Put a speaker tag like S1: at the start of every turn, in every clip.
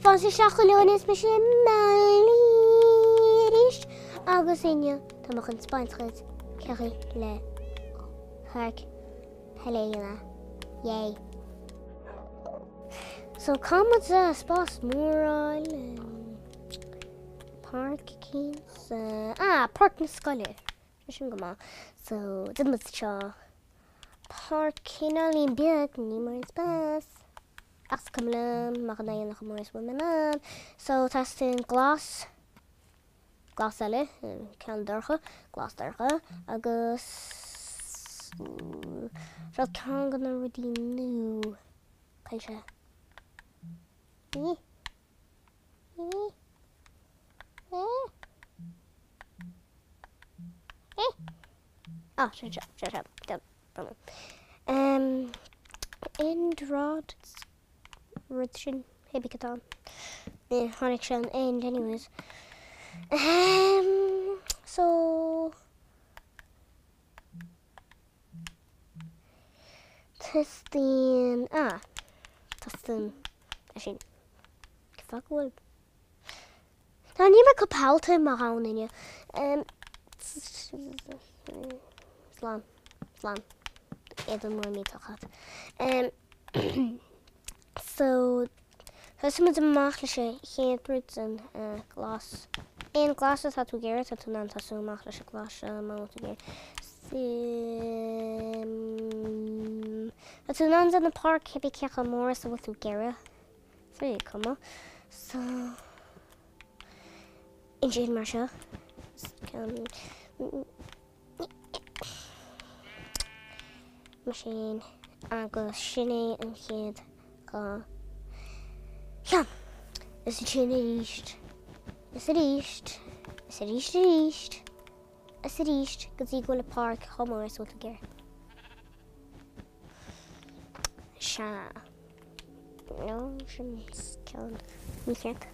S1: fan sé seachalónas me sé máis agus inne táach an spáinchad ceí le Hark Helena. Yay. So come with the spás móráil Park Kings Park na Scoile sin go má so dim seo Park Cinálín beag ní mar spás as cumlam mar na nach mór women so testing glas eile cean dorcha glas dorcha agus Ra tá gan rudí nu cai se End rod Richard maybe Catan. Yeah, Honic Shell end anyways. So testing actually fuck well. Now you make a palta maroon in you. Slam. Even more meat hot. So there's some of the machlische handprints and glass. And glasses had to get it to non so machlische glass mount to get. It's nuns in the park hippie keka Morris with Ugera. So you come on. So in Jane Marsha. Machine go shinny and kid go. Yeah. Is it east? Is it east? Is it east? Is it east? Because you go to the park, Homer is with the gear. Sha. No, she's killed. We can't.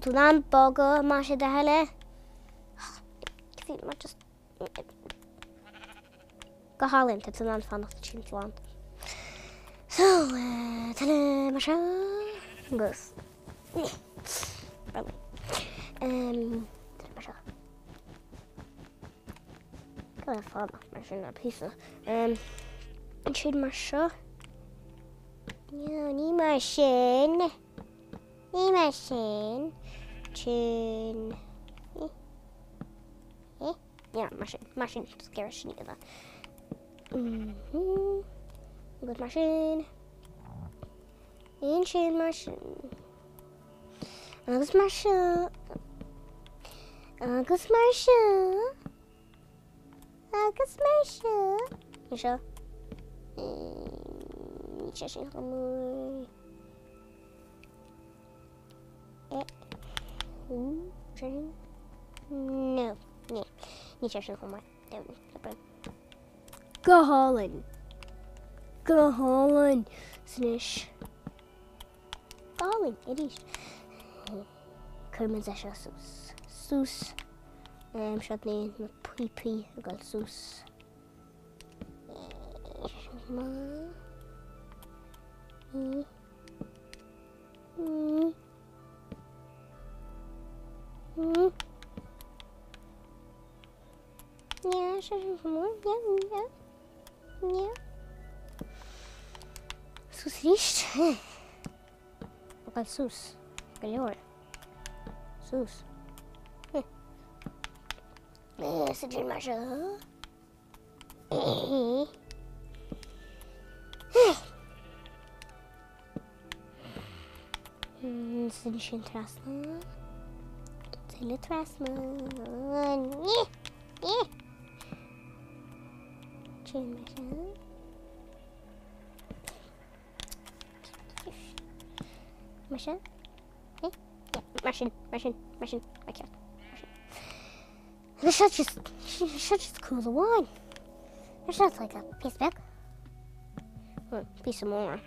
S1: To land bogger, Masha the helle. Just go Holland, it's an unfun of the chin's land. So, tell Masha goes. Masha. Got a farm machine a piece of chin Masha. Yeah, need machine. Chin. Yeah, machine, scare neither. Good machine. Ancient machine. Agus Marsha. Misha. No. Niet zo snel maar. Go Holland. Snish. Holland, it is. Kermit zesha Soos. Shot nee, met pee. Ik got Soos. Yeah, yeah. Soos riecht. Ik got Soos. Galore. Soos. Is het maar zo? Zijn trasma. Zijn trasma. Machine? Yeah, machine. I can't. This should just cool the wine. This shot's like a piece back. Piece of more.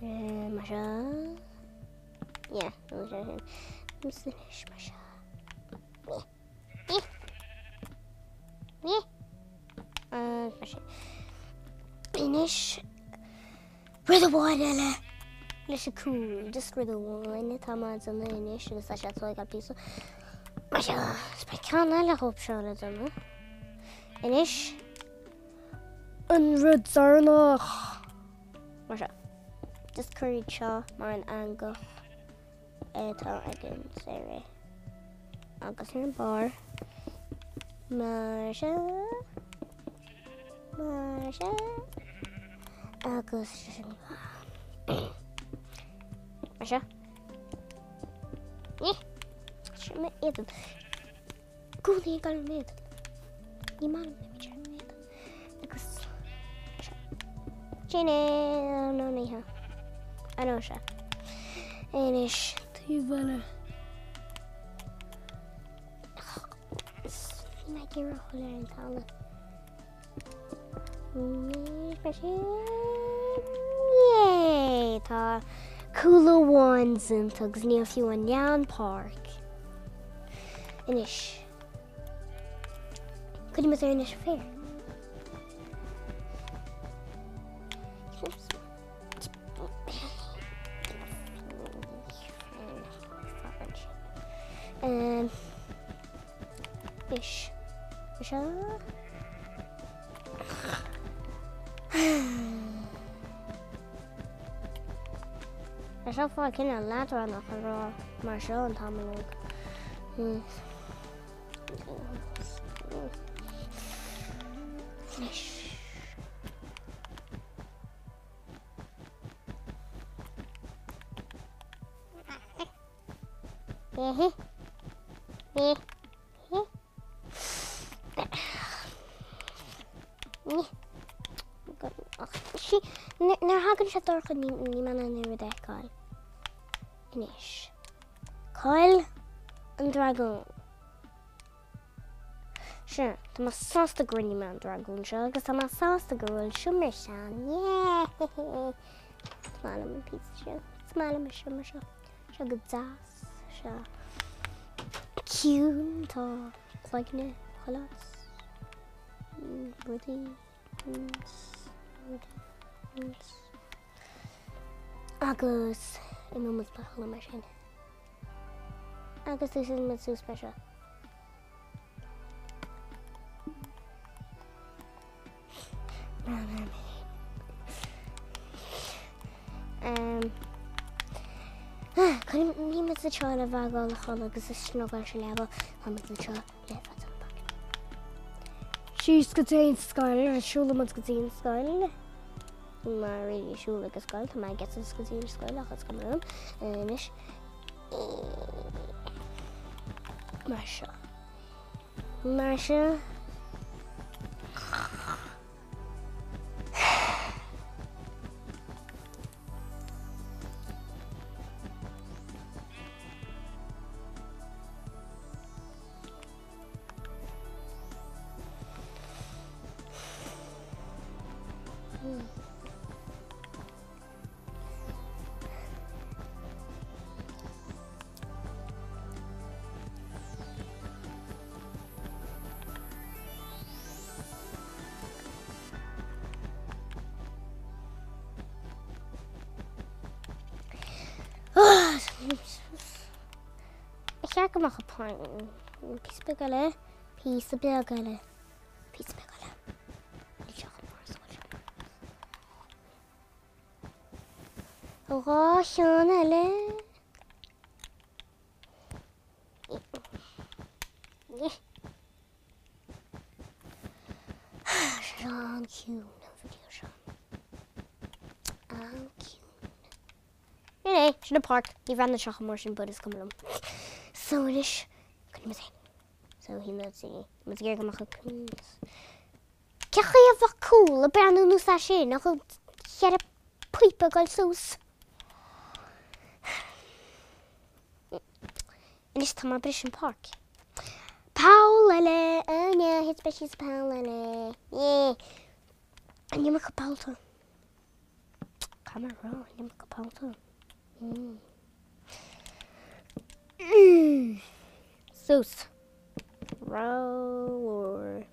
S1: Masha. Yeah, finish Masha. Masha. Finish Rhythm one, Ella. Let's cool. Just rhythm one. Tamam, sana iniş. Şurası aşağıya kapıysa. Maşallah. Spekanlarla hopşarı canım. İniş. Unrud zarno. Maşallah. Just curry cha. Mine angle. Eta again. Sorry. Agus in bar. Marsha. Agus in bar. Marsha. Şunu edin. Kuni kalmet. Nimal ne biçim edin. Agus. Cine. No niha. Anosha. Eniş. Tüvele. Gera holer en talen. Yay! Ta cooler ones and tugs near few and down park. Inish. Could you miss our Inish fair? And ish. Jag ska få kunna lära henne för Marshall och Tamilog. När har jag sett orka ni mannen över det Kyle? Inish. Kyle and Dragon. Sure, the masasta grinny man Dragon show because the masasta girl shummer shan. Yeah. Smile him piece show. Smile him shummer show. Show good sass. Show cute to like ne خلاص. Pretty. Agus, I'm almost back on the machine. Agus, this is so special. Kan ni med sig köra väg och hålla så snabbt så level han med sig köra leva tillbaka. She's got in Skyler, Shula must get in Skyler. Maar really Shula got Skyler, maar get us get in Skyler, let's come on. En is Marsha. Ich habe noch ein paar Piece-Bigale. Ich habe Oh, Chanel. Sean cute. No video, Sean. I'm cute. Nee, should have parked. He ran the shop motion, but it's coming on. So it is. Couldn't say. So he must see. Must get him a hook. Kijk je wat cool. Ik ben nu sasje. Nog een keer pieper galsoos. En is het maar British Park. Paulele. Oh ja, het speciaal Paulele. Yeah. En je mag kapalten. Camera, je mag kapalten. Soos. Roar.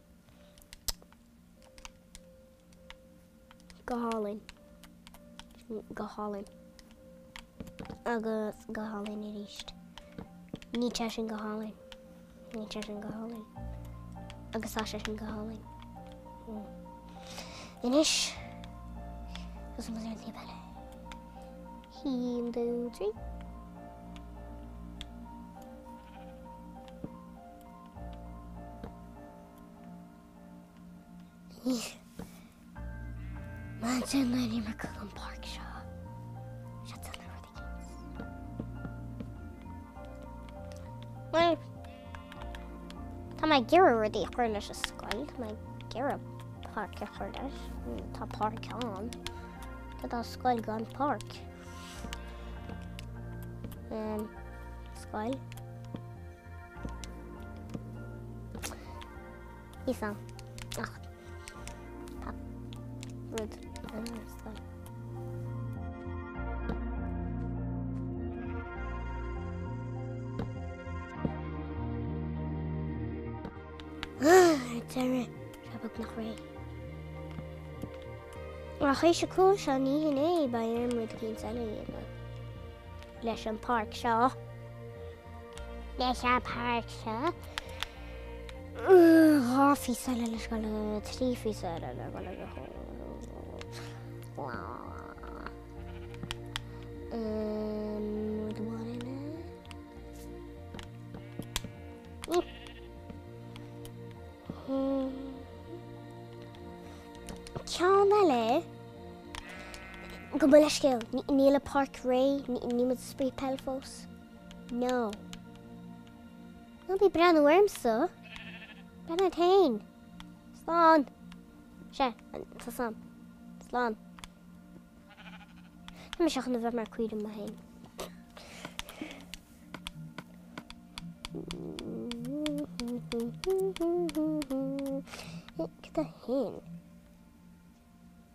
S1: Gehaling. go hálainn. Agus go hálainn I ríist. Ní te sin go hálainn. Ní te sin go hálainn. Agus tá sé sin go hálainn. Inis. Gus mu ar bheile. 1, 2, 3. Man sin na ní mar an park seo. Se san na rud Well, tá mai ggéire rudí chuir leis a scoil, tá mai ggéire park a chuir leis. Tá park an. Tá tá scoil gan park. Scoil. Isan. Ach. Tá. Rud. Scoil. Deire trabach nach ré. Ach é se cool se ní hinné ba rud cín sena dhéanamh. Leis an park seo. Leis an park seo. Ráfí sena leis go le trífí sena le go le go Ceann eile go bhfuil leiscéal níl a park ré ní mud sprí pell fós. No. No bí brenn wormsa. Brenn tain. Slán. Se, tá sam. Slán. Tá seach na bheith mar cuiad am hain. Get a hen.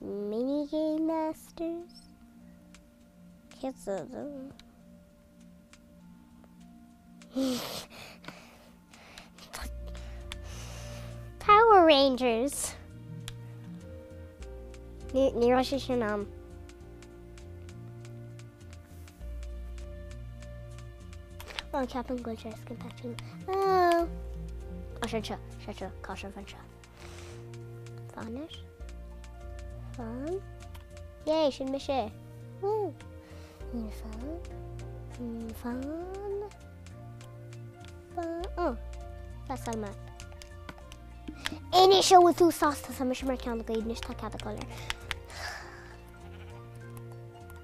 S1: Mini Game Masters. Kids of them. Power Rangers. Ní sé sin am. Oh, Captain Goldress can patch him. Oh. Oh, shut. Caution, fun shot. Funish. Fun. Yay, should miss it. Woo. Fun. Fun. Oh, that's all man. Any show with two sauces, I'm sure I can't go in the color.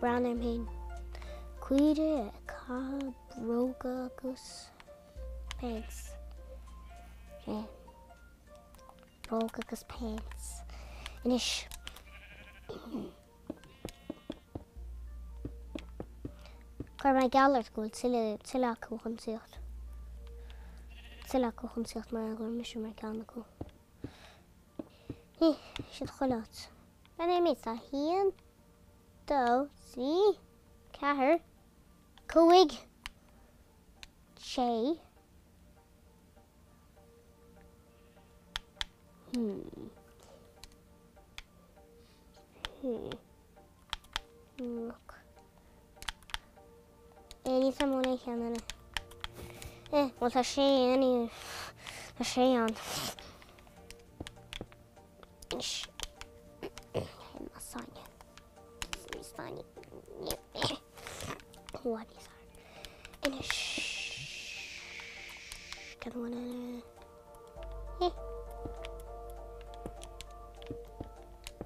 S1: Brown and main. Cuida, cob, roga, goose, pants. Yeah. Roga, goose, pants. Inish. Car my gallert gold, Silla Kuchen Sicht. Silla Kuchen Sicht, my mission mechanical. He should hold out. My name is Ahian. Do, see, Caher. Coig. Shay. Look. Any someone I can. What's a Shay? Any a Shay on. What is that? And a don't wanna.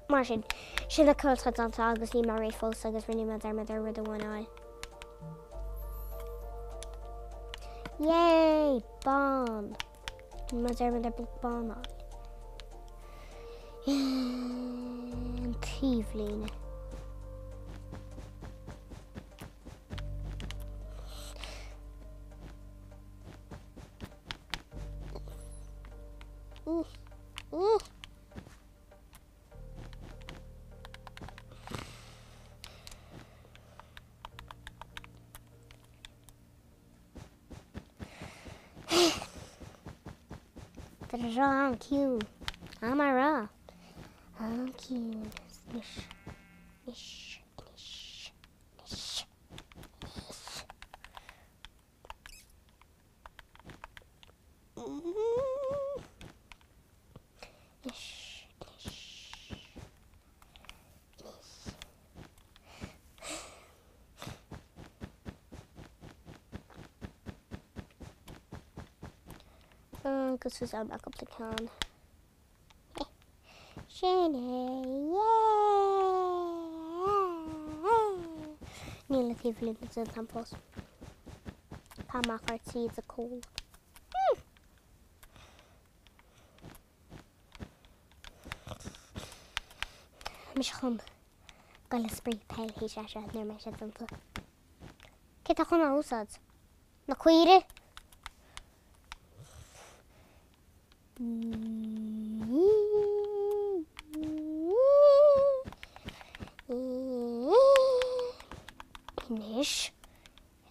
S1: Martian, should the curls cut on August need my rifle, so I guess really mother with the one eye. Yay! Bomb! Mother with a big bomb on. And Cleveland. I'm cute. I'm a raw. I'm cute. Snish. Nish. Nish. Guess who's out back up the can? Shinny, yeah! Nearly even in the temples. Palma heart seeds are cool. Mishon. Gala spray pale he shasha near my shed temple. Kita kona usads. Na queere. Nish.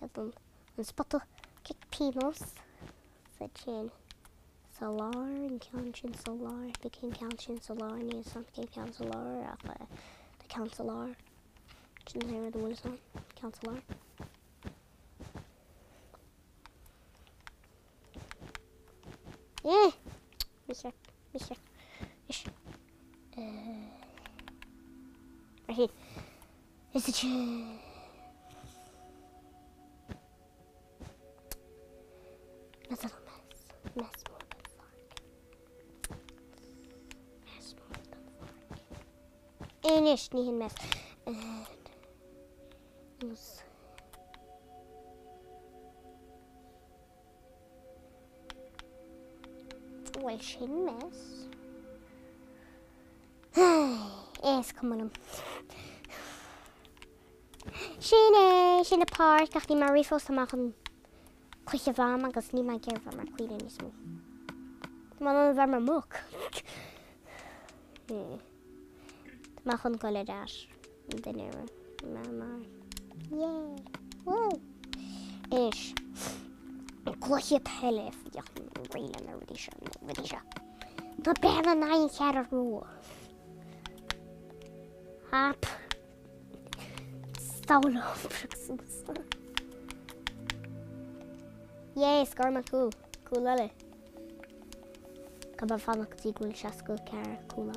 S1: Heaven. And spotto kick peanuts. Said Chin. Solar and Counchin Solar. Became Counchin Solar and he became Councilor after the Councilor. Chin here the Wilson. Councilor. Yeah. Mister. Ish. Right here. It's a Chin. That's a little mess more than fuck. Mess more than fuck. And ish, niet mess. And it was well, she mess. Yes, come on. She's park, ach die Marie Foss te maken. Kuchje warm, maar niet mijn keer van mijn kleren is moe. Maar dan warm mijn moek. Maar gewoon kolen daar. Dinner. Mama. Yeah. Woo. Ish. Kuchje pelef. Ja, really naar Rudisha. Dat bijna na je keer roe. Hap. Staulo. Yes, Garma cool. Cool lele. Kan van ik zie cool chasko car cool.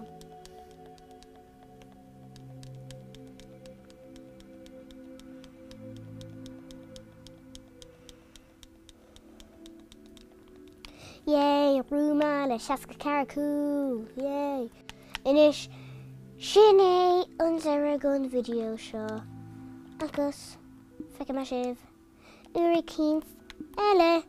S1: Yay, Ruma le chasko car cool. Yay. Inish Shine unsere gun video show. Agus. Fekkemashiv. Uri Keens. Elle.